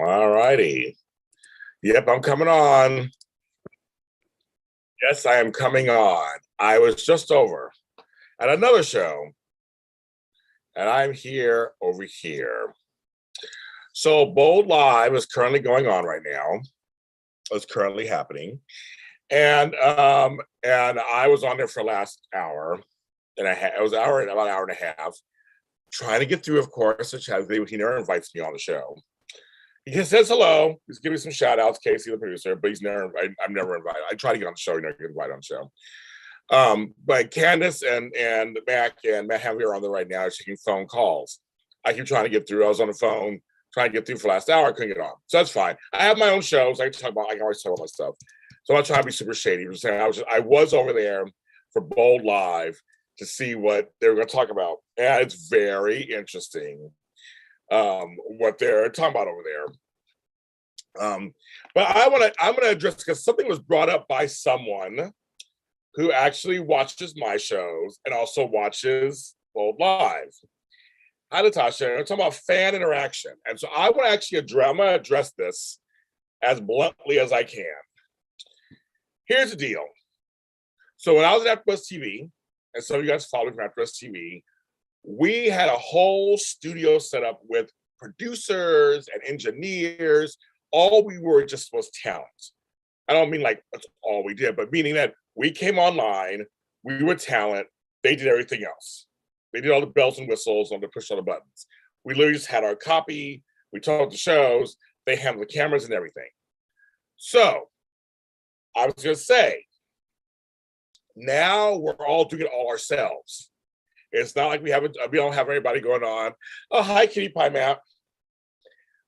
All righty. Yep, I'm coming on. Yes, I am coming on. I was just over at another show, and I'm here over here. So Bold Live is currently going on right now. It's currently happening. And I was on there for the last hour and a half. It was about an hour and a half, trying to get through, of course, the chat. He never invites me on the show. He says hello. He's giving me some shout outs, Casey, the producer, but I'm never invited. I try to get on the show, you never get invited on the show. But Candace and Matt Hamby are on there right now, taking phone calls. I keep trying to get through. I was on the phone trying to get through for the last hour. I couldn't get on. So that's fine. I have my own shows. I can always talk about my stuff. So I'm not trying to be super shady. I'm saying I was over there for Bold Live to see what they were going to talk about. And it's very interesting what they're talking about over there. But I'm gonna address, because something was brought up by someone who actually watches my shows and also watches Bold Live. Hi, Natasha. We're talking about fan interaction. And so I want to actually address this as bluntly as I can. Here's the deal. So when I was at AfterBuzz TV, and some of you guys follow me from AfterBuzz TV, we had a whole studio set up with producers and engineers. All we were just was talent. I don't mean like that's all we did, but meaning that we came online, we were talent, they did everything else. They did all the bells and whistles, on the push all the buttons. We literally just had our copy, we told the shows, they handled the cameras and everything. So I was gonna say, now we're all doing it all ourselves. It's not like we don't have anybody going on. Oh, hi, Kitty Pie Map.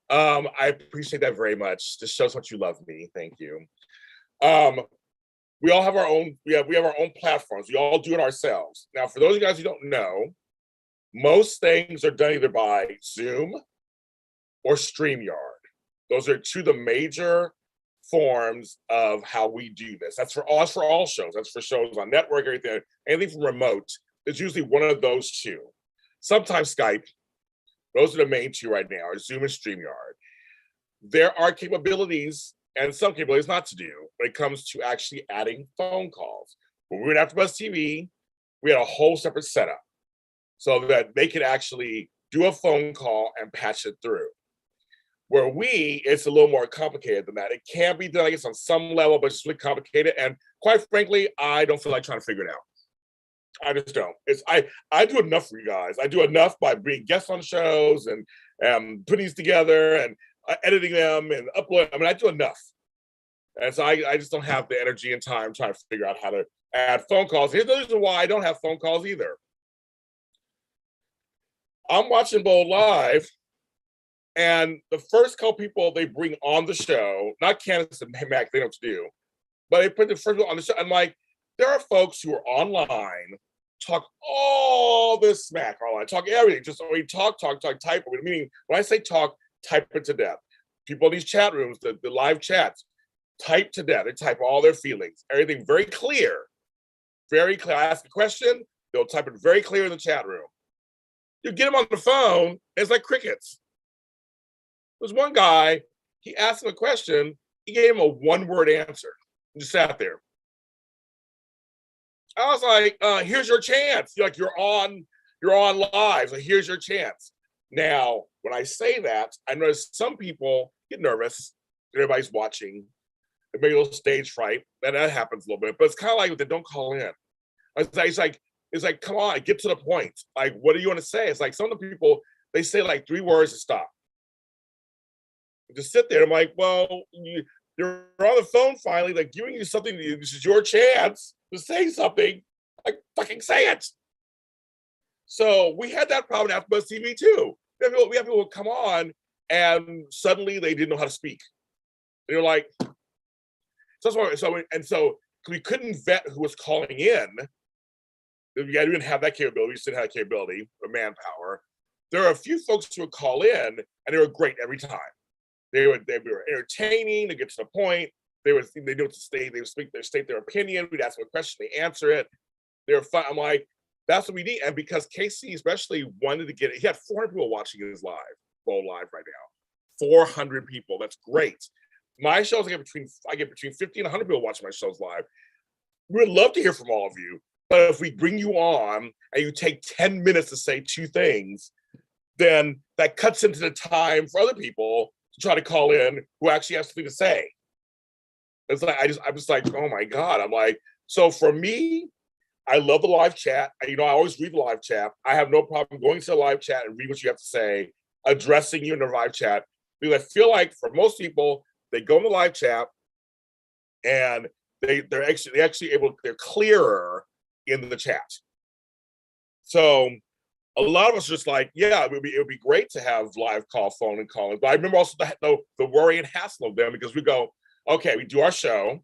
I appreciate that very much. This shows what you love me. Thank you. We all have our own. We have our own platforms. We all do it ourselves. Now, for those of you guys who don't know, most things are done either by Zoom or StreamYard. Those are two of the major forms of how we do this. That's for us, for all shows. That's for shows on network, anything from remote. It's usually one of those two. Sometimes Skype. Those are the main two right now, are Zoom and StreamYard. There are capabilities and some capabilities not to do when it comes to actually adding phone calls. When we were at AfterBuzz TV, we had a whole separate setup so that they could actually do a phone call and patch it through. Where it's a little more complicated than that. It can be done, I guess, on some level, but it's really complicated. And quite frankly, I don't feel like trying to figure it out. I just don't. I do enough for you guys. I do enough by being guests on shows and putting these together and editing them and uploading. I mean, I do enough. And so I just don't have the energy and time trying to figure out how to add phone calls. Here's the reason why I don't have phone calls either. I'm watching Bold Live, and the first couple people they bring on the show, not Candace and Mac, they know what to do, but they put the first people on the show. I'm like, there are folks who are online, talk all this smack online, talk everything. Just we talk, type. Meaning, when I say talk, type it to death. People in these chat rooms, the live chats, type to death. They type all their feelings, everything very clear, very clear. I ask a question, they'll type it very clear in the chat room. You get them on the phone, it's like crickets. There's one guy, he asked him a question, he gave him a one-word answer, and just sat there. I was like, here's your chance. You're on live. So here's your chance. Now, when I say that, I notice some people get nervous. Everybody's watching. Maybe a little stage fright. That happens a little bit. But it's kind of like they don't call in. It's like, come on, get to the point. Like, what do you want to say? It's like some of the people, they say like 3 words to stop. Just sit there. I'm like, well, you're on the phone finally, like giving you something. This is your chance to say something. Like, fucking say it. So we had that problem after AfterBuzz TV too. We have people who come on and suddenly they didn't know how to speak. They were like, so we couldn't vet who was calling in. We didn't have that capability. We just didn't have that capability or manpower. There are a few folks who would call in and they were great every time. They were entertaining. They get to the point. They knew what to say. They state their opinion. We'd ask them a question. They answer it. They were fun. I'm like, that's what we need. And because Casey especially wanted to get it, he had 400 people watching his Bold Live right now. 400 people. That's great. My shows, I get between 50 and 100 people watching my shows live. We'd love to hear from all of you. But if we bring you on and you take 10 minutes to say 2 things, then that cuts into the time for other people to try to call in who actually have something to say. It's like, I'm just like, oh my God. I'm like, so for me, I love the live chat. I always read the live chat. I have no problem going to the live chat and read what you have to say, addressing you in the live chat. Because I feel like for most people, they go in the live chat and they're clearer in the chat. So a lot of us are just like, yeah, it would be great to have live phone and calling. But I remember also the worry and hassle of them, because we go, okay, we do our show,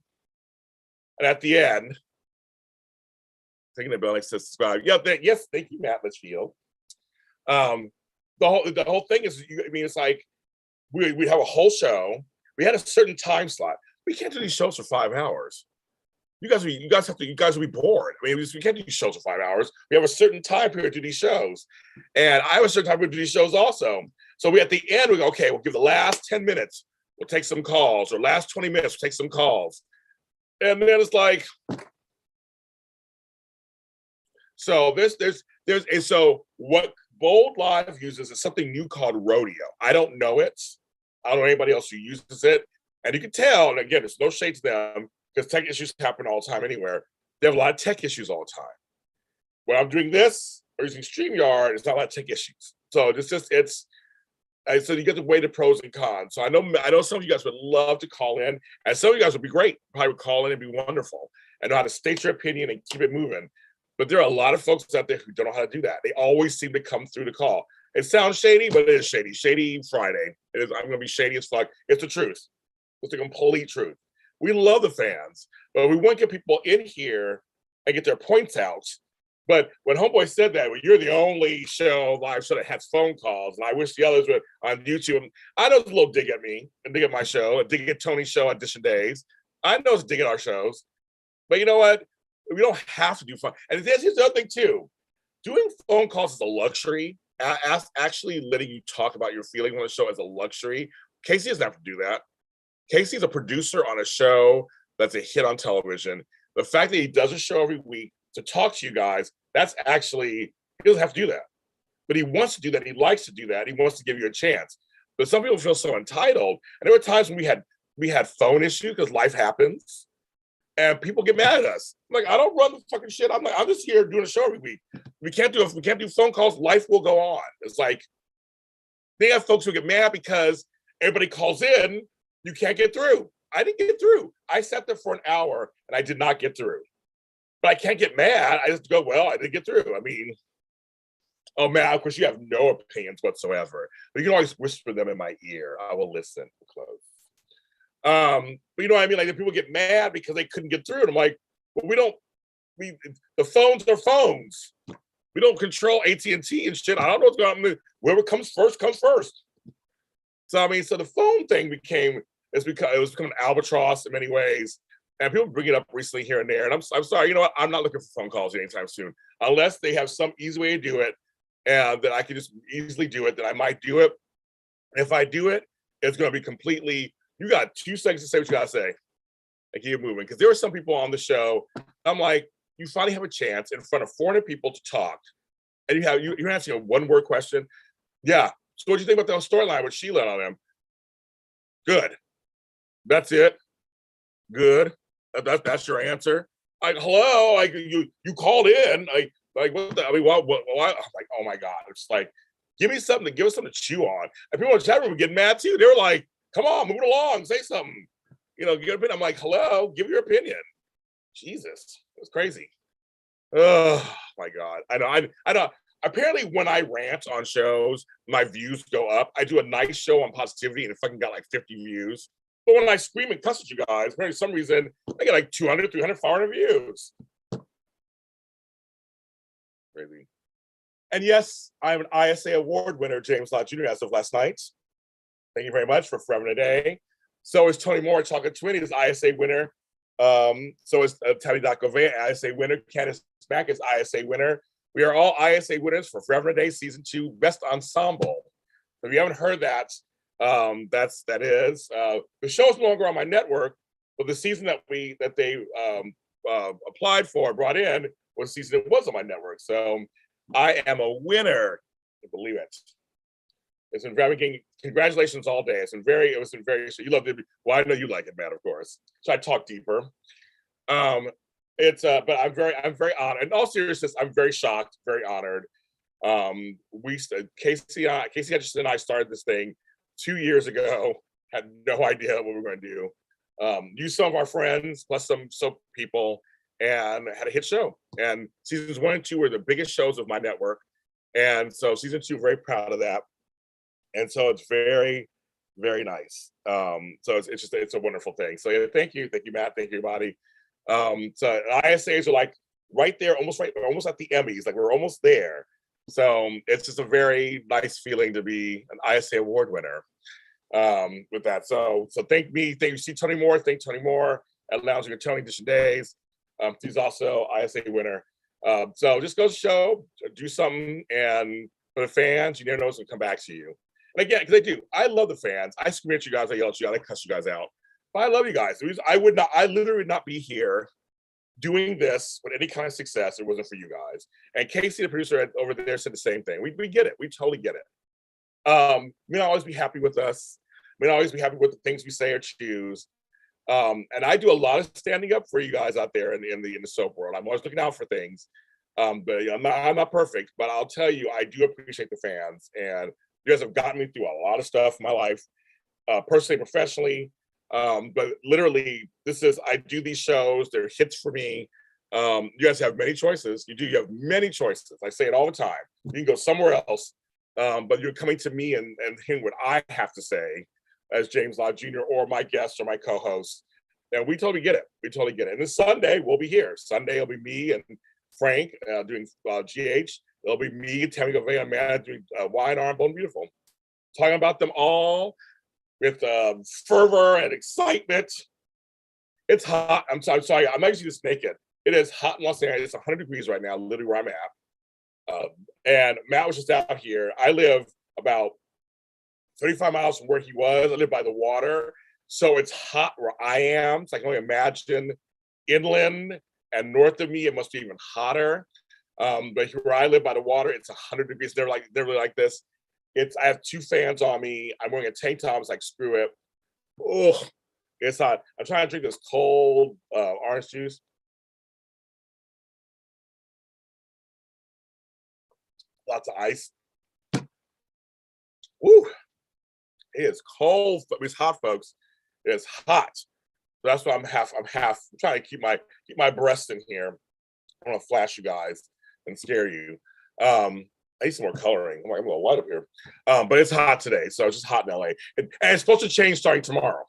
and at the end, thinking about like subscribe. Yeah, yes, thank you, Matt Litchfield. The whole thing is, it's like we have a whole show. We had a certain time slot. We can't do these shows for 5 hours. You guys will be bored. I mean, we can't do these shows for 5 hours. We have a certain time period to do these shows, and I have a certain time period to do these shows also. So we at the end we go, okay, we'll give the last 10 minutes. We'll take some calls, or last 20 minutes. We'll take some calls, and then it's like, so so what Bold Live uses is something new called Rodeo. I don't know it. I don't know anybody else who uses it, and you can tell. And again, there's no shade to them, because tech issues happen all the time anywhere. They have a lot of tech issues all the time. When I'm doing this or using StreamYard, it's not a lot of tech issues. So so you get to weigh the pros and cons. So I know some of you guys would love to call in, and some of you guys would be great. Probably would call in and be wonderful and know how to state your opinion and keep it moving. But there are a lot of folks out there who don't know how to do that. They always seem to come through the call. It sounds shady, but it is shady. Shady Friday. I'm going to be shady as fuck. It's the truth. It's the complete truth. We love the fans, but we want to get people in here and get their points out. But when Homeboy said that, well, you're the only live show that has phone calls, and I wish the others were on YouTube. I know it's a little dig at me, and dig at my show, and dig at Tony's show on Dishin Days. I know it's dig at our shows. But you know what? We don't have to do fun. And here's the other thing, too. Doing phone calls is a luxury. Actually letting you talk about your feelings on the show is a luxury. Casey doesn't have to do that. Casey's a producer on a show that's a hit on television. The fact that he does a show every week to talk to you guys, that's actually, he doesn't have to do that. But he wants to do that. He likes to do that. He wants to give you a chance. But some people feel so entitled. And there were times when we had phone issues because life happens. And people get mad at us. I'm like, I don't run the fucking shit. I'm just here doing a show every week. We can't do phone calls. Life will go on. It's like, they have folks who get mad because everybody calls in. You can't get through. I didn't get through. I sat there for an hour and I did not get through. But I can't get mad. I just go, well, I didn't get through. I mean, oh man, of course you have no opinions whatsoever. But you can always whisper them in my ear. I will listen. Close. But you know what I mean? Like, if people get mad because they couldn't get through, and I'm like, well, the phones are phones. We don't control AT&T and shit. I don't know what's going on. Whoever comes first comes first. So I mean, so the phone thing it was becoming an albatross in many ways, and people bring it up recently here and there. And I'm sorry, you know what? I'm not looking for phone calls anytime soon, unless they have some easy way to do it, and that I can just easily do it. Then I might do it. And if I do it, it's going to be completely. You got 2 seconds to say what you got to say, and keep moving. Because there were some people on the show. I'm like, you finally have a chance in front of 400 people to talk, and you're asking a 1-word question. Yeah. So what do you think about the storyline with Sheila on them? Good. That's it. Good. That's your answer. Like, hello, like you called in. Like what the, I mean, why? I'm like, oh my God. It's like, give us something to chew on. And people in the chat room were getting mad too. They were like, come on, move it along, say something. Give your opinion. I'm like, hello, give your opinion. Jesus, it was crazy. Oh my God. I know. Apparently, when I rant on shows, my views go up. I do a nice show on positivity, and it fucking got like 50 views. But when I scream and cuss at you guys, for some reason, I get like 200, 300, 400 views. Crazy. And yes, I'm an ISA award winner, James Lott Jr., as of last night. Thank you very much for Forever and a Day. So is Tony Moore, Chocolate Twinny, is ISA winner. So is Tally Gouveia, ISA winner. Candace Mack is ISA winner. We are all ISA winners for Forever and a Day Season 2 Best Ensemble. If you haven't heard that, That is. The show's no longer on my network, but the season that they applied for, brought in, was the season that was on my network. So I am a winner. I believe it. It's been very, congratulations all day. It was very, so you love it. Well, I know you like it, man, of course. So I talk deeper. But I'm very honored. In all seriousness, I'm very shocked, very honored. Casey Hutchinson and I started this thing 2 years ago, had no idea what we were going to do. Used some of our friends, plus some people, and had a hit show. And seasons 1 and 2 were the biggest shows of my network. And so season 2, very proud of that. And so it's very, very nice. So it's a wonderful thing. So yeah, thank you, Matt, thank you, everybody. So ISAs are like right there, almost at the Emmys, like we're almost there. So it's just a very nice feeling to be an ISA award winner with that. So thank you, see Tony Moore, thank Tony Moore at Lounging with Tony Dishin Days. He's also ISA winner. So just goes to show, do something, and for the fans, you never know what's gonna come back to you. And again, because I love the fans. I scream at you guys, I yell at you, I cuss you guys out. But I love you guys. I literally would not be here doing this with any kind of success if it wasn't for you guys. And Casey, the producer over there, said the same thing. We get it. We totally get it. May not always be happy with us. May not always be happy with the things we say or choose. And I do a lot of standing up for you guys out there in the soap world. I'm always looking out for things. But I'm not perfect. But I'll tell you, I do appreciate the fans, and you guys have gotten me through a lot of stuff in my life, personally, professionally. But literally, I do these shows, they're hits for me. You guys have many choices. You have many choices. I say it all the time. You can go somewhere else, but you're coming to me and hearing what I have to say as James Lott Jr. or my guest or my co-host. And we totally get it. And this Sunday, we'll be here. Sunday, it'll be me and Frank doing GH. It'll be me, Tammy Gouveia, and Amanda doing Y&R and Bone Beautiful. Talking about them all with fervor and excitement. It's hot. I'm sorry. I'm actually just naked. It is hot in Los Angeles. It's 100 degrees right now, literally where I'm at. And Matt was just out here. I live about 35 miles from where he was. I live by the water. So it's hot where I am. So I can only imagine inland and north of me, it must be even hotter. But where I live by the water, it's 100 degrees. They're really like this. I have 2 fans on me. I'm wearing a tank top. It's like, screw it. Oh, it's hot. I'm trying to drink this cold orange juice. Lots of ice. Woo! It is cold. It's hot, folks. It is hot. So that's why I'm trying to keep my breast in here. I want to flash you guys and scare you. I need some more coloring. I'm a little light up here. But it's hot today, so it's just hot in LA. And it's supposed to change starting tomorrow.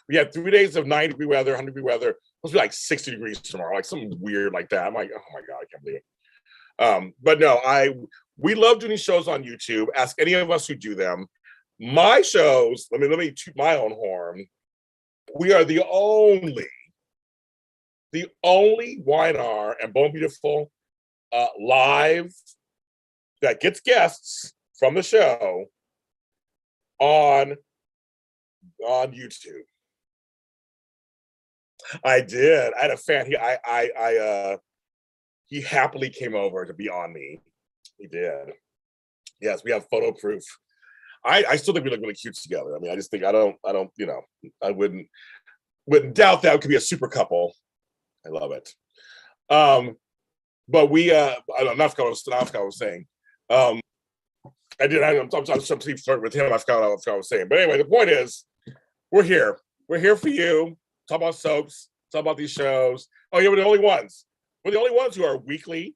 We had 3 days of 90-degree weather, 100-degree weather. It's supposed to be like 60 degrees tomorrow, like something weird like that. I'm like, oh my God, I can't believe it. But no, we love doing shows on YouTube. Ask any of us who do them. My shows, let me toot my own horn. We are the only Y&R and Bone Beautiful live that gets guests from the show on YouTube. I did. I had a fan. He happily came over to be on me. He did. Yes, we have photo proof. I still think we look really cute together. I mean, I just think I don't, I wouldn't doubt that could be a super couple. I love it. But we enough what I was saying. I'm flirting with him. I forgot what I was saying. But anyway, the point is, we're here. We're here for you. Talk about soaps. Talk about these shows. Oh yeah, we're the only ones. We're the only ones who are weekly,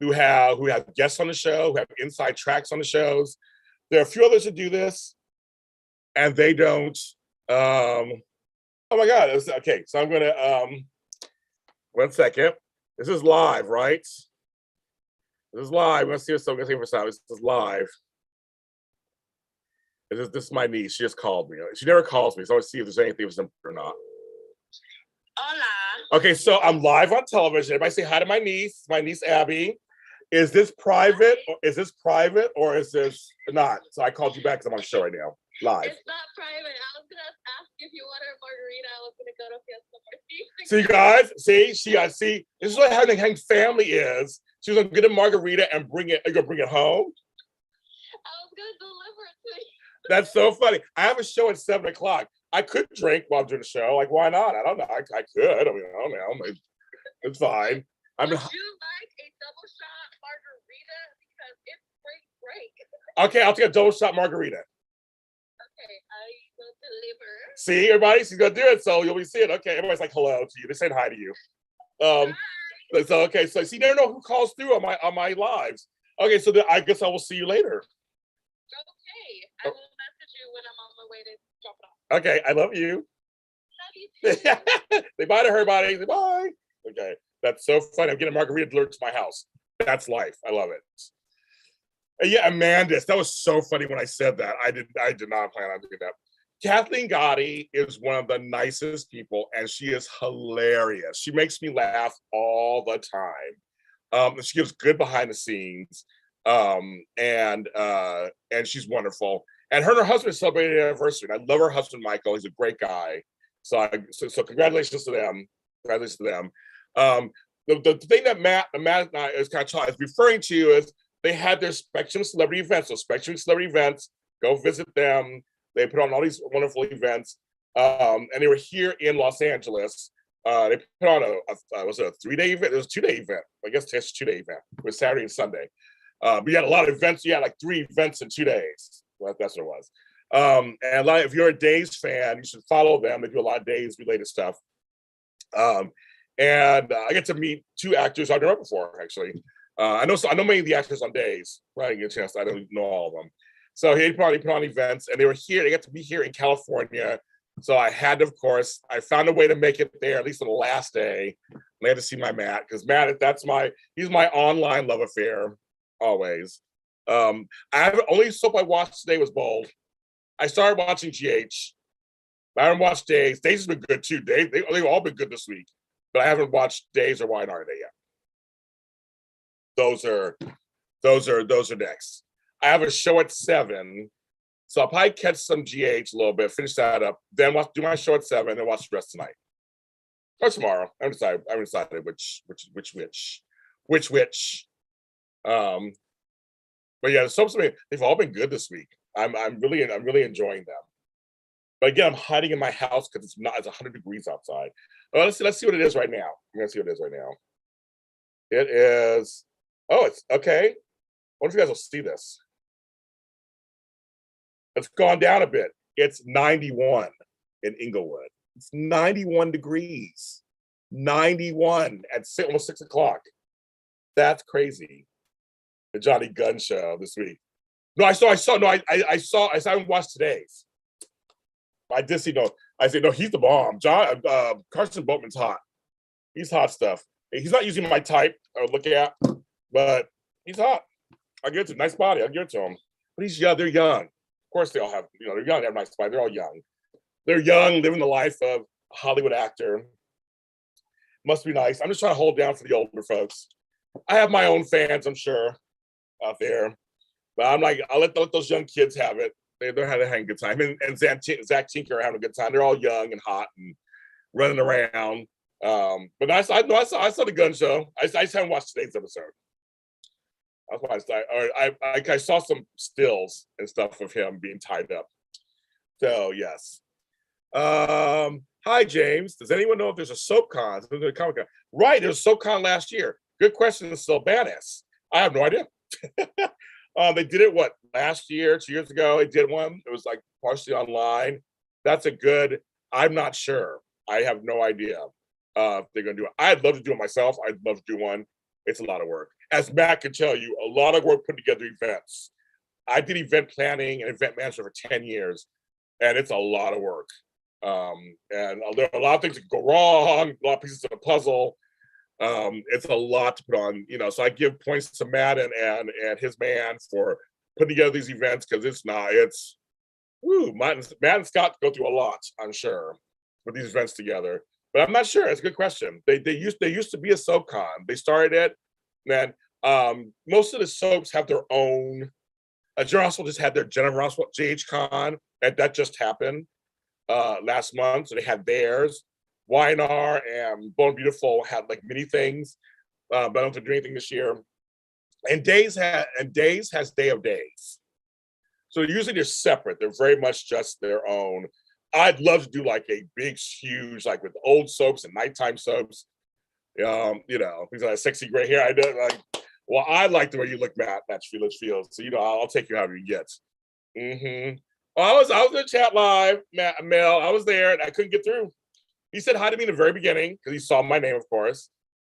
who have guests on the show, who have inside tracks on the shows. There are a few others that do this, and they don't. Oh my God! Okay, so I'm gonna 1 second. This is live, right? This is live. Let's see what's so good for sound. This is live. This is my niece. She just called me. She never calls me, so I want to see if there's anything for or not. Hola. Okay, so I'm live on television. Everybody say hi to my niece Abby. Is this private? Or is this private or is this not? So I called you back because I'm on the show right now, live. It's not private. I was gonna ask if you wanted a margarita. I was gonna go to Fiesta Martinez. See, guys, see, this is what having family is. She's gonna get a margarita and bring it home. I was gonna deliver it to you. That's so funny. I have a show at 7:00. I could drink while I'm doing the show. Like, why not? I don't know. I could. I mean, I don't know. It's fine. Would you like a double shot margarita? Because it's great. Okay, I'll take a double shot margarita. Okay, I will deliver. See, everybody, she's gonna do it, so you'll be seeing. Okay, everybody's like hello to you. They're saying hi to you. Hi. So okay, so see, you never know who calls through on my lives. Okay, so I guess I will see you later. Okay, I will message you when I'm on my way to drop it off. Okay, I love you. Love you too. Say bye to her, buddy. Say bye. Okay, that's so funny. I'm getting a margarita delivered to my house. That's life. I love it. Yeah, Amandus. That was so funny when I said that. I did not plan on doing that. Kathleen Gotti is one of the nicest people, and she is hilarious. She makes me laugh all the time. She gives good behind the scenes, and she's wonderful. And her and her husband celebrated an anniversary. And I love her husband, Michael. He's a great guy. So congratulations to them. Congratulations to them. The thing that Matt and I is kind of referring to is they had their Spectrum Celebrity Events. So Spectrum Celebrity Events, go visit them. They put on all these wonderful events. And they were here in Los Angeles. They put on was it a 3-day event? It was a 2-day event. I guess it's a 2-day event. It was Saturday and Sunday. But you had a lot of events. You had like 3 events in 2 days. Well, that's what it was. And if you're a Days fan, you should follow them. They do a lot of Days related stuff. And I get to meet 2 actors I've never met before, actually. I know many of the actors on Days. Right, I didn't get a chance. I don't know all of them. So he probably put on events, and they were here. They got to be here in California. So I had to, of course, I found a way to make it there, at least on the last day. I had to see my Matt, because Matt, he's my online love affair, always. Only soap I watched today was Bold. I started watching GH. I haven't watched Days. Days has been good too. They've all been good this week, but I haven't watched Days or Wine Are They yet. Those are next. I have a show at 7, so I'll probably catch some GH a little bit, finish that up, then do my show at 7, then watch the rest tonight or tomorrow. I haven't decided which. But yeah, they've all been good this week. I'm really enjoying them. But again, I'm hiding in my house because it's 100 degrees outside. Well, let's see what it is right now. I'm gonna see what it is right now. It is. Oh, it's okay. I wonder if you guys will see this. It's gone down a bit. It's 91 in Inglewood. It's 91 degrees. 91 at almost 6 o'clock. That's crazy. The Johnny Gunn show this week. No, I haven't watched today's. I did see I said, no, he's the bomb. Carson Boatman's hot. He's hot stuff. He's not usually my type or look at, but he's hot. I'll give it to him. Nice body. I'll give it to him. But he's young. They're young. Of course, they all have, they're young. They have nice body. They're all young. They're young, living the life of a Hollywood actor. Must be nice. I'm just trying to hold down for the older folks. I have my own fans, I'm sure, out there. But I'm like, I'll let those young kids have it. They're having a good time. And Zach Tinker are having a good time. They're all young and hot and running around. But I saw the Gunn show. I just haven't watched today's episode. That's why I saw some stills and stuff of him being tied up. So yes. Hi James. Does anyone know if there's a soap con? There's a Comic Con. Right, there was a soap con last year. Good question, Sylvanus. I have no idea. They did it last year, 2 years ago. They did one. It was like partially online. That's a good. I'm not sure. I have no idea if they're gonna do it. I'd love to do it myself. I'd love to do one. It's a lot of work. As Matt can tell you, a lot of work putting together events. I did event planning and event management for 10 years, and it's a lot of work. And there are a lot of things that can go wrong, a lot of pieces of the puzzle. It's a lot to put on, so I give points to Matt and his man for putting together these events, because Matt and Scott go through a lot, I'm sure, with these events together. But I'm not sure. It's a good question. They used to be a SoapCon. They started it, and Most of the soaps have their own. General Hospital just had their General Hospital JH Con, and that just happened last month. So they had theirs. YNR and Bone Beautiful had like many things, but I don't think they're doing anything this year. And Days has Day of Days. So usually they're separate. They're very much just their own. I'd love to do like a big, huge, like with old soaps and nighttime soaps. You know, things like sexy gray hair. I do like. Well, I like the way you look, Matt. That's Felix Fields. So you know, I'll take you however you get. Mm-hmm. Well, I was in the chat live, Mel. I was there and I couldn't get through. He said hi to me in the very beginning because he saw my name, of course.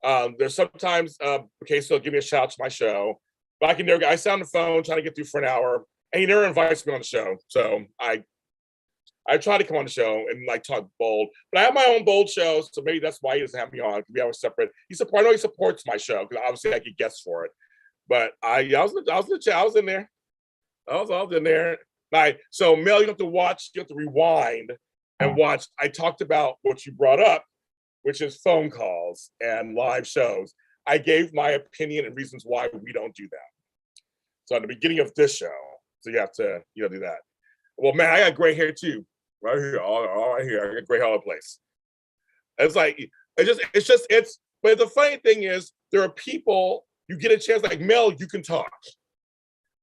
There's sometimes, okay, so give me a shout out to my show, but I can never. I sat on the phone trying to get through for an hour, and he never invites me on the show. So I try to come on the show and like talk bold, but I have my own bold show, so maybe that's why he doesn't have me on. We have a separate. I know he supports my show because obviously I get guests for it. But I was in the chat. I was in there. I was in there. Like, so Mel, you have to watch. You have to rewind and watch. I talked about what you brought up, which is phone calls and live shows. I gave my opinion and reasons why we don't do that. So at the beginning of this show, so you have to do that. Well, man, I got gray hair too. Right here, all right here. I got gray hair all over the place. It's like but the funny thing is there are people you get a chance, like Mel, you can talk.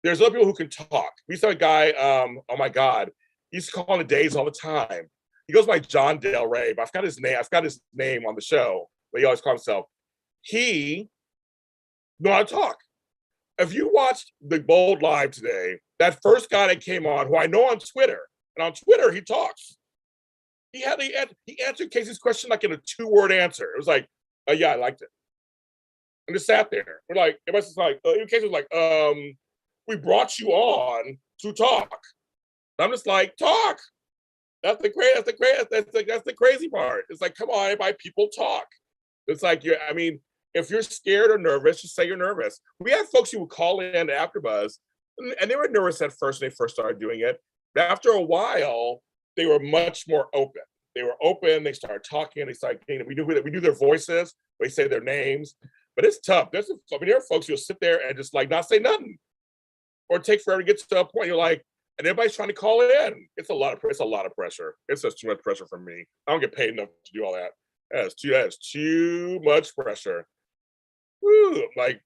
There's other people who can talk. We saw a guy, oh my God, he used to call on the Days all the time. He goes by John Del Rey, but I forgot his name. I forgot his name on the show, but he always calls himself. He know how to talk. If you watched the Bold Live today, that first guy that came on, who I know on Twitter, and on Twitter he talks. He answered Casey's question like in a 2-word answer. It was like, yeah, I liked it. And just sat there. We're like, everybody's like, Casey was like, we brought you on to talk. And I'm just like, talk. That's the crazy part. It's like, come on, everybody, people talk. It's like, if you're scared or nervous, just say you're nervous. We had folks who would call in to AfterBuzz, and they were nervous at first when they first started doing it. But after a while, they were much more open. They were open. They started talking. They started getting. We do their voices. We say their names. But it's tough. There are folks who'll sit there and just like not say nothing, or take forever to get to a point. You're like, and everybody's trying to call in. It's a lot of pressure. It's just too much pressure for me. I don't get paid enough to do all that. That is too much pressure. Woo, like,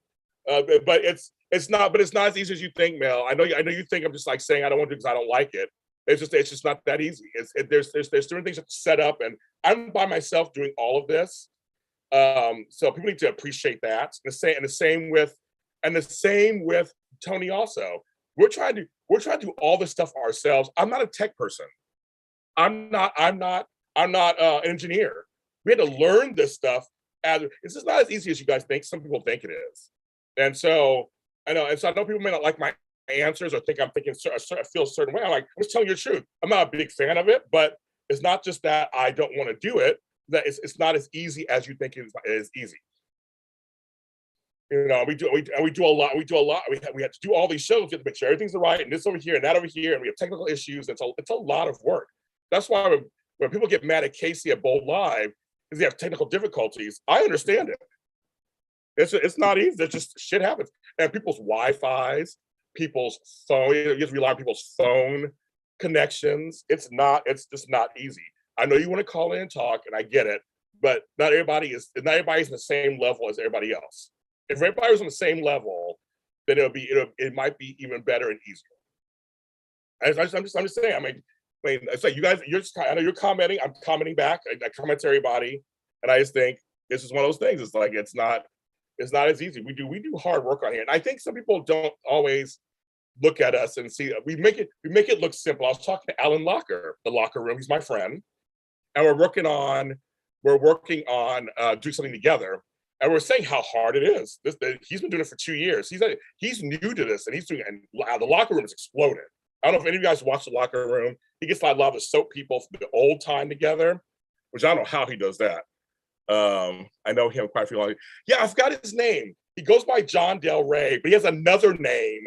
but it's not as easy as you think, Mel. I know you think I'm just like saying I don't want to because I don't like it. It's just not that easy. There's certain things to set up, and I'm by myself doing all of this. So people need to appreciate that. The same with Tony also. We're trying to do all this stuff ourselves. I'm not a tech person. I'm not an engineer. We had to learn this stuff. It's just not as easy as you guys think. Some people think it is. And so I know people may not like my answers or think I'm thinking I feel a certain way. I'm just telling you the truth. I'm not a big fan of it, but it's not just that I don't want to do it. That it's not as easy as you think it is easy. We do a lot. We have to do all these shows. We have to make sure everything's right, and this over here and that over here, and we have technical issues. It's a lot of work. That's why when people get mad at Casey at Bold Live because they have technical difficulties, I understand it. It's not easy. It's just shit happens. And people's Wi-Fi's, people's phone, you have to rely on people's phone connections. It's just not easy. I know you want to call in and talk, and I get it, but not everybody's in the same level as everybody else. If everybody was on the same level, then it might be even better and easier. I'm just saying. I mean, it's like you guys. I know you're commenting. I'm commenting back. I comment to everybody, and I just think this is one of those things. It's like it's not as easy. We do hard work on here, and I think some people don't always look at us and see. We make it look simple. I was talking to Alan Locker, the Locker Room. He's my friend, and we're working on doing something together. And we're saying how hard it is. He's been doing it for 2 years. He's new to this, and and the Locker Room is exploded. I don't know if any of you guys watch the Locker Room. He gets a lot of the soap people from the old time together, which I don't know how he does that. I know him quite a few. Yeah, I forgot his name. He goes by John Del Rey, but he has another name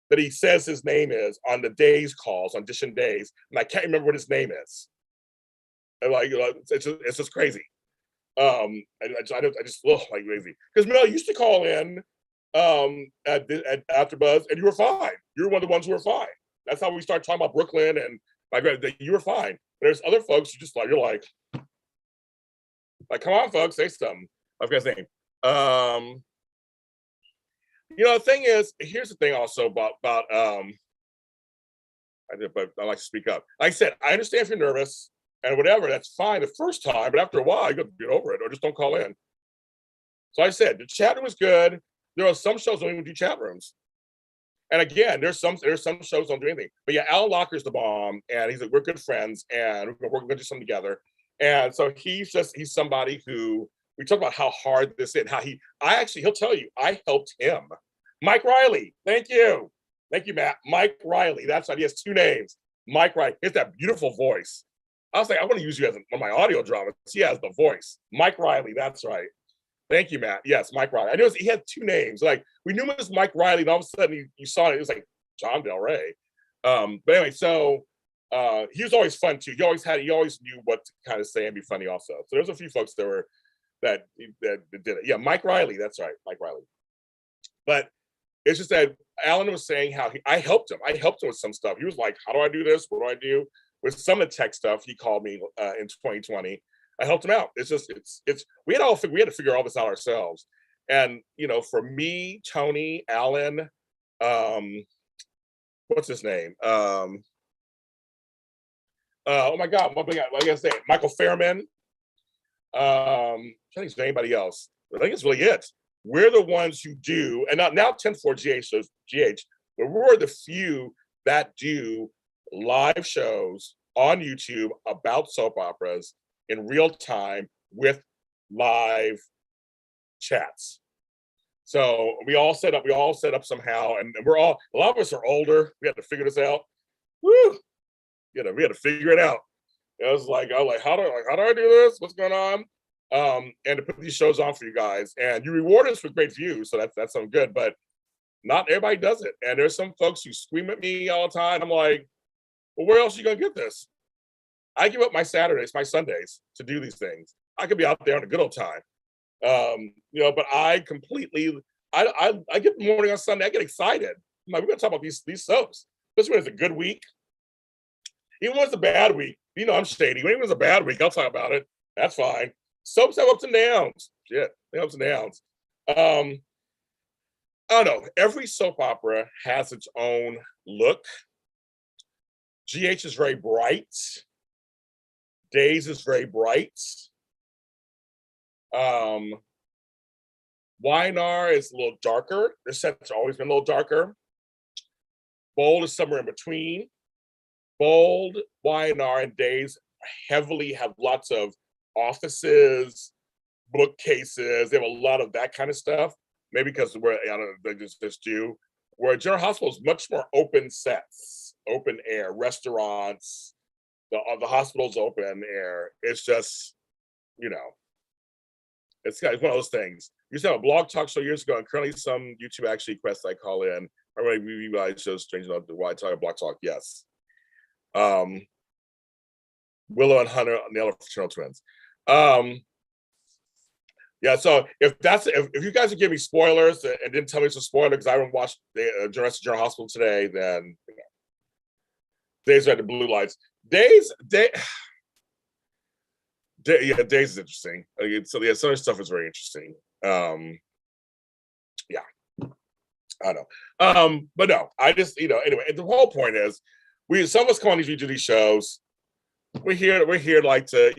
that he says his name is on the Days calls on Dishin Days, and I can't remember what his name is. And it's just crazy. I just look like crazy because Mel used to call in at AfterBuzz, and you were fine. You were one of the ones who were fine. That's how we started talking about Brooklyn, and that you were fine. There's other folks who just like, you're like, come on, folks, say something. I was gonna say, the thing is, here's the thing also about but I like to speak up. Like I said, I understand if you're nervous and whatever, that's fine the first time, but after a while, you got to get over it or just don't call in. So I said, the chat room was good. There are some shows that don't even do chat rooms. And again, there's some shows that don't do anything. But yeah, Alan Locker's the bomb, and he's like, we're good friends, and we're gonna do something together. And so he's somebody who we talk about how hard this is, how he'll tell you, I helped him. Mike Riley, thank you. Thank you, Matt. Mike Riley, that's right. He has two names. Mike Riley, he has that beautiful voice. I was like, I want to use you as one of my audio dramas. He has the voice. Mike Riley, that's right. Thank you, Matt. Yes, Mike Riley. I knew he had two names. Like, we knew it was Mike Riley, and all of a sudden you saw it was like John Del Rey. But anyway, so he was always fun too. He always knew what to kind of say and be funny also. So there's a few folks that did it. Yeah, Mike Riley, that's right, Mike Riley. But it's just that Alan was saying how I helped him. I helped him with some stuff. He was like, how do I do this? What do I do? With some of the tech stuff, he called me in 2020. I helped him out. We had to figure all this out ourselves. And, for me, Tony, Alan, what's his name? Oh my God, like I say, Michael Fairman. I think it's anybody else. I think it's really it. We're the ones who do, and now 10-4 GH shows GH, but we're the few that do live shows on YouTube about soap operas in real time with live chats. So we all set up somehow, and a lot of us are older. We had to figure this out. Woo! We had to figure it out. I was like, how do I do this? What's going on? And to put these shows on for you guys, and you reward us with great views, so that's something good. But not everybody does it, and there's some folks who scream at me all the time. I'm like, well, where else are you gonna get this? I give up my Saturdays, my Sundays to do these things. I could be out there on a good old time, but I completely, I get the morning on Sunday. I get excited. I'm like, we're gonna talk about these soaps. Especially when it's a good week. Even when it's a bad week, I'm shady. When it's a bad week, I'll talk about it. That's fine. Soaps have ups and downs. Shit, they have ups and downs. I don't know. Every soap opera has its own look. GH is very bright. Days is very bright. YNR is a little darker. Their sets have always been a little darker. Bold is somewhere in between. Bold, YNR, and Days have lots of offices, bookcases. They have a lot of that kind of stuff. Maybe because they just do. Where General Hospital is much more open sets, open air, restaurants. The hospital's open air. It's just, it's one of those things. We used to have a blog talk show years ago, and currently some YouTube actually requests I call in. I really review shows, strange enough, the why I talk blog talk. Yes. Willow and Hunter nail are fraternal twins. Yeah, so if you guys are giving me spoilers and didn't tell me it's a spoiler because I haven't watched the General Hospital today, then Days are the blue lights. Days is interesting. So yeah, some of the stuff is very interesting. Yeah, I know. But no, I just anyway. The whole point is, some of us come on these these shows. We're here like to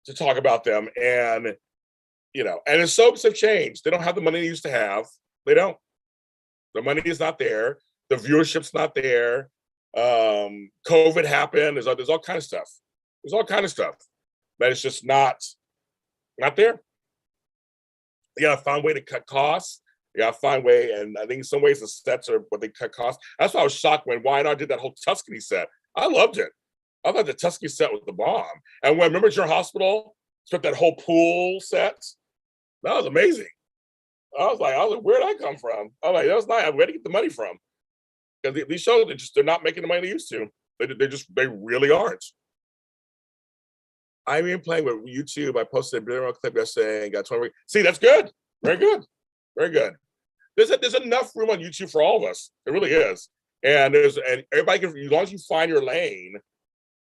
to talk about them, and and the soaps have changed. They don't have the money they used to have. They don't. The money is not there. The viewership's not there. COVID happened. There's all kind of stuff. There's all kind of stuff that is just not there. You gotta find a way to cut costs. You gotta find a way, and I think in some ways the sets are what they cut costs. That's why I was shocked when YNR did that whole Tuscany set. I loved it. I thought the Tuscany set was the bomb. And when remember General Hospital spent that whole pool set, that was amazing. I was like, where did I come from? I was like, that was nice. Where did you get the money from? Because these shows, they're not making the money they used to. They really aren't. I've been playing with YouTube. I posted a video clip yesterday and got 20. See, that's good. Very good. Very good. There's enough room on YouTube for all of us. It really is. And everybody can, as long as you find your lane,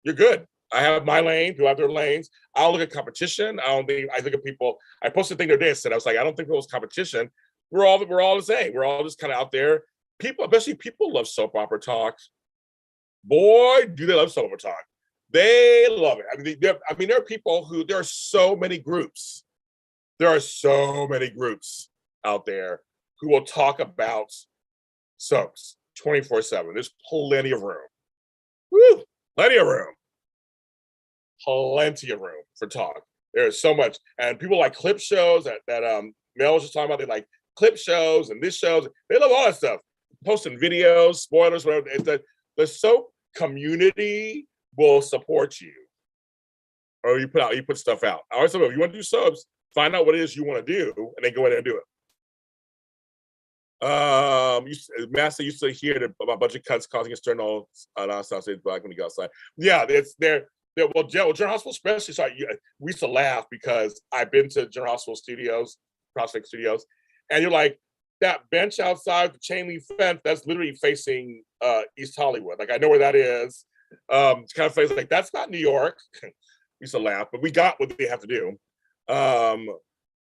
you're good. I have my lane, people have their lanes. I'll look at competition. I look at people. I posted a thing the other day. I was like, I don't think it was competition. We're all the same. We're all just kind of out there. People, especially people, love soap opera talks. Boy, do they love soap opera talk. They love it. There are people who, there are so many groups. There are so many groups out there who will talk about soaps 24/7. There's plenty of room. Woo! Plenty of room. Plenty of room for talk. There's so much. And people like clip shows that Mel was just talking about. They like clip shows and this shows. They love all that stuff. Posting videos, spoilers, whatever. The soap community will support you. Or you put stuff out. I always say, if you want to do soaps, find out what it is you want to do and then go in and do it. Master used to hear that about budget cuts causing external non-stop stage black when you go outside. Yeah, well, General Hospital especially. So we used to laugh because I've been to General Hospital studios, Prospect Studios, and you're like, that bench outside the chain link fence, that's literally facing East Hollywood. Like, I know where that is. It's kind of facing, like, that's not New York. We used to laugh, but we got what they have to do.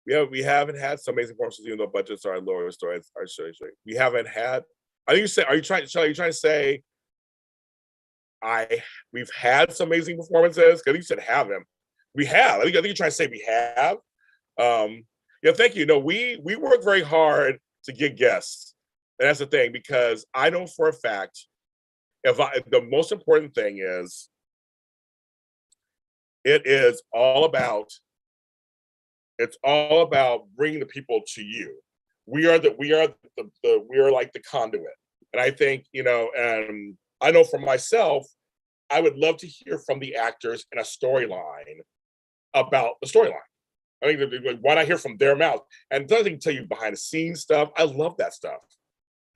We haven't had some amazing performances, even though budgets are lower. Stories are sure. We haven't had. I think you say. Are you trying to say? We've had some amazing performances. Because you said have them. We have. I think you're trying to say we have. Yeah. Thank you. No, we work very hard to get guests, and that's the thing, because I know for a fact the most important thing is it's all about bringing the people to you. We are like the conduit. And I think, and I know for myself, I would love to hear from the actors in a storyline about the storyline. I think, why not hear from their mouth? And the other thing, tell you behind the scenes stuff. I love that stuff.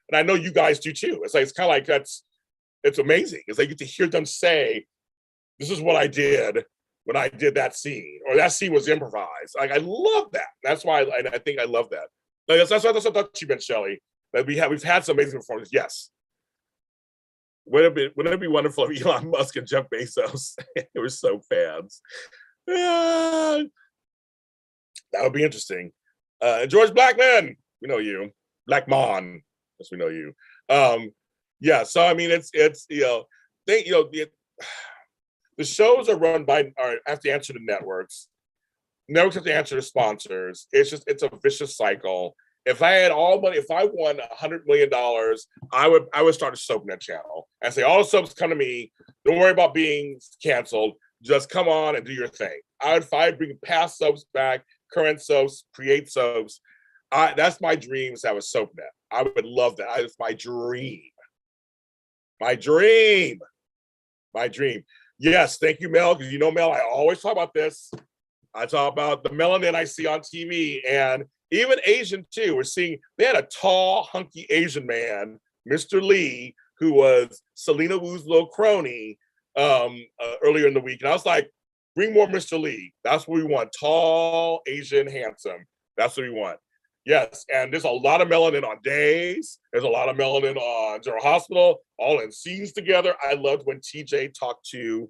And I know you guys do too. It's kind of like, it's amazing. It's like you get to hear them say, this is what I did when I did that scene, or that scene was improvised. Like, I love that. That's why I think I love that. Like, that's what I thought you meant, Shelley. That we've had some amazing performances. Yes. Wouldn't it be wonderful if Elon Musk and Jeff Bezos were so fans? Yeah. That would be interesting. George Blackman, we know you. Blackmon, yes, we know you. Yeah. So I mean, it's the shows are have to answer to networks. Networks have to answer to sponsors. It's a vicious cycle. If I had all money, if I won $100 million, I would start a SoapNet channel and say, all the soaps come to me. Don't worry about being canceled. Just come on and do your thing. I'd bring past soaps back, current soaps, create soaps. That's my dream, is to have a SoapNet. I would love that. It's my dream. My dream. My dream. Yes, thank you, Mel. Because Mel, I always talk about this. I talk about the melanin I see on TV, and even Asian too. They had a tall, hunky Asian man, Mr. Lee, who was Selena Wu's little crony earlier in the week. And I was like, bring more Mr. Lee. That's what we want. Tall, Asian, handsome. That's what we want. Yes, and there's a lot of melanin on Days. There's a lot of melanin on General Hospital, all in scenes together. I loved when TJ talked to,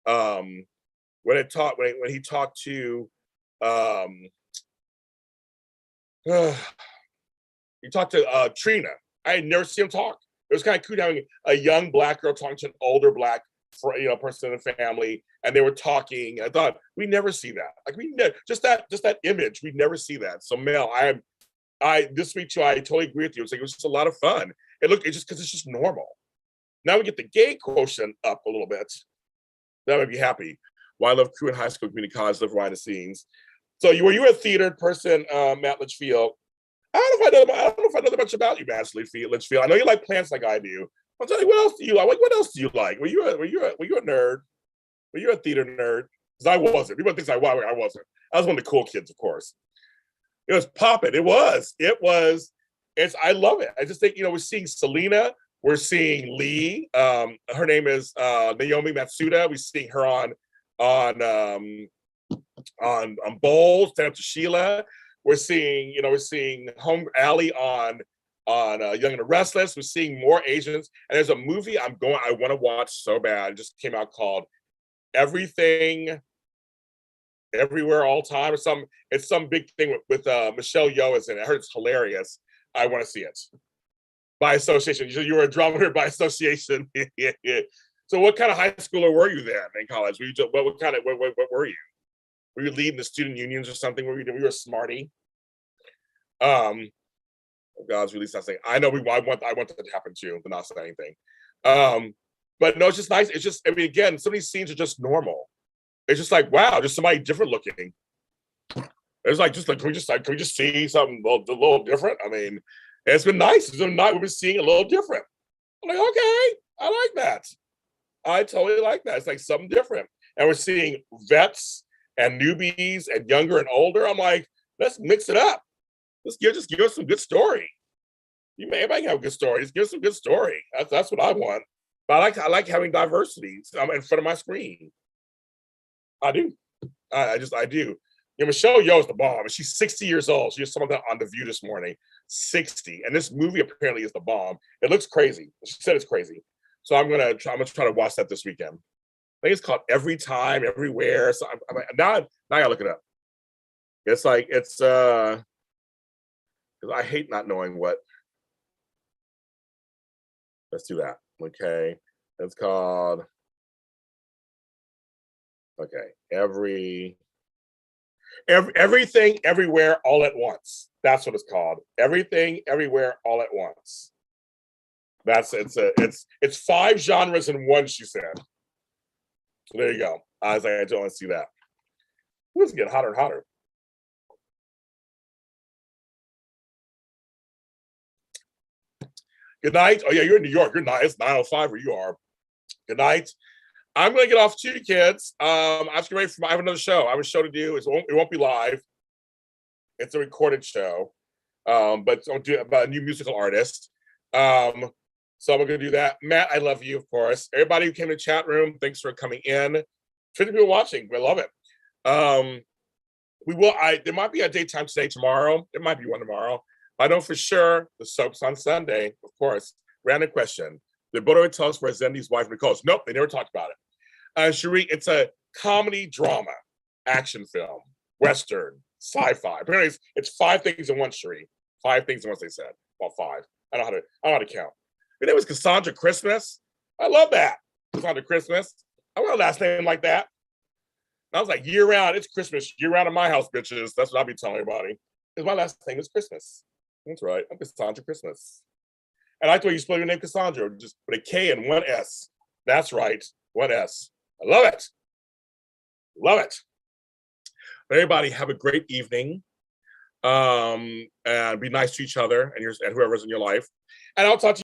when he talked to, he talked to Trina. I had never seen him talk. It was kind of cute having a young Black girl talking to an older Black person in the family, and they were talking. I thought, we never see that. Like, we never, just that image, we never see that. So Mel, this week too, I totally agree with you. It was just a lot of fun. It's just because it's just normal. Now we get the gay quotient up a little bit. That would be happy. Well, I love crew in high school, community college, live behind the scenes. So were you a theater person, Matt Litchfield? I don't know if I know that much about you, Matt Litchfield. I know you like plants like I do. I'll tell you, what else do you like? What else do you like? Were you a nerd? Were you a theater nerd? Because I wasn't. People think I wasn't. I was one of the cool kids, of course. It was popping. It was. I love it. I just think, we're seeing Selena. We're seeing Lee. Her name is Naomi Matsuda. We're seeing her on Bowls, stand up to Sheila. We're seeing, we're seeing Home Alley on Young and the Restless. We're seeing more Asians, and there's a movie I want to watch so bad. It just came out called Everything, Everywhere, All Time, or some. It's some big thing with Michelle Yeoh is in it. I heard it's hilarious. I want to see it by association. You were a drummer by association. Yeah. So, what kind of high schooler were you then in college? Were you just, what were you? Were you leading the student unions or something? Were you a smarty? Oh God's really not saying. I know I want that to happen too, but not say anything. But no, it's just nice. It's just, I mean, again, some of these scenes are just normal. It's just like, wow, just somebody different looking. It's like, can we just see something a little different? I mean, it's been nice. It's been nice. We've been seeing a little different. I'm like, okay, I like that. I totally like that. It's like something different. And we're seeing vets and newbies and younger and older. I'm like, let's mix it up. Just give us some good story. Everybody can have a good story. Just give us some good story. That's what I want. But I like having diversity in front of my screen. I do. I do. Michelle Yeoh is the bomb. And she's 60 years old. She just saw that on The View this morning. 60. And this movie apparently is the bomb. It looks crazy. She said it's crazy. So I'm gonna try to watch that this weekend. I think it's called Every Time, Everywhere. So now I gotta look it up. It's like because I hate not knowing what. Let's do that. Okay. It's called Everything, Everywhere, All at Once. That's what it's called. Everything, Everywhere, All at Once. It's 5 genres in one, she said. So there you go. I was like, I don't want to see that. It's getting hotter and hotter. Good night. Oh yeah, you're in New York. You're nice. It's 9:05 where you are. Good night. I'm gonna get off too, kids. I have another show. I have a show to do. It won't be live. It's a recorded show. But I'll do it about a new musical artist. So I'm gonna do that. Matt, I love you, of course. Everybody who came to the chat room, thanks for coming in. 50 people watching. We love it. There might be a daytime today, tomorrow. There might be one tomorrow. I know for sure the soap's on Sunday, of course. Random question. Did Bodo tell us where Zendi's wife recalls? Nope, they never talked about it. Cherie, it's a comedy drama, action film, Western, sci-fi. Apparently it's 5 things in one, Cherie. 5 things in one, they said. Well, 5. I don't know how to count. Her name was Cassandra Christmas. I love that. Cassandra Christmas. I want a last name like that. And I was like, year round, it's Christmas. Year round in my house, bitches. That's what I'll be telling everybody. Because my last name is Christmas. That's right. I'm Cassandra Christmas. And I like the way you spell your name, Cassandra, just with a K and 1 S. That's right. 1 S. I love it. Love it. Everybody have a great evening. And be nice to each other and whoever's in your life. And I'll talk to you.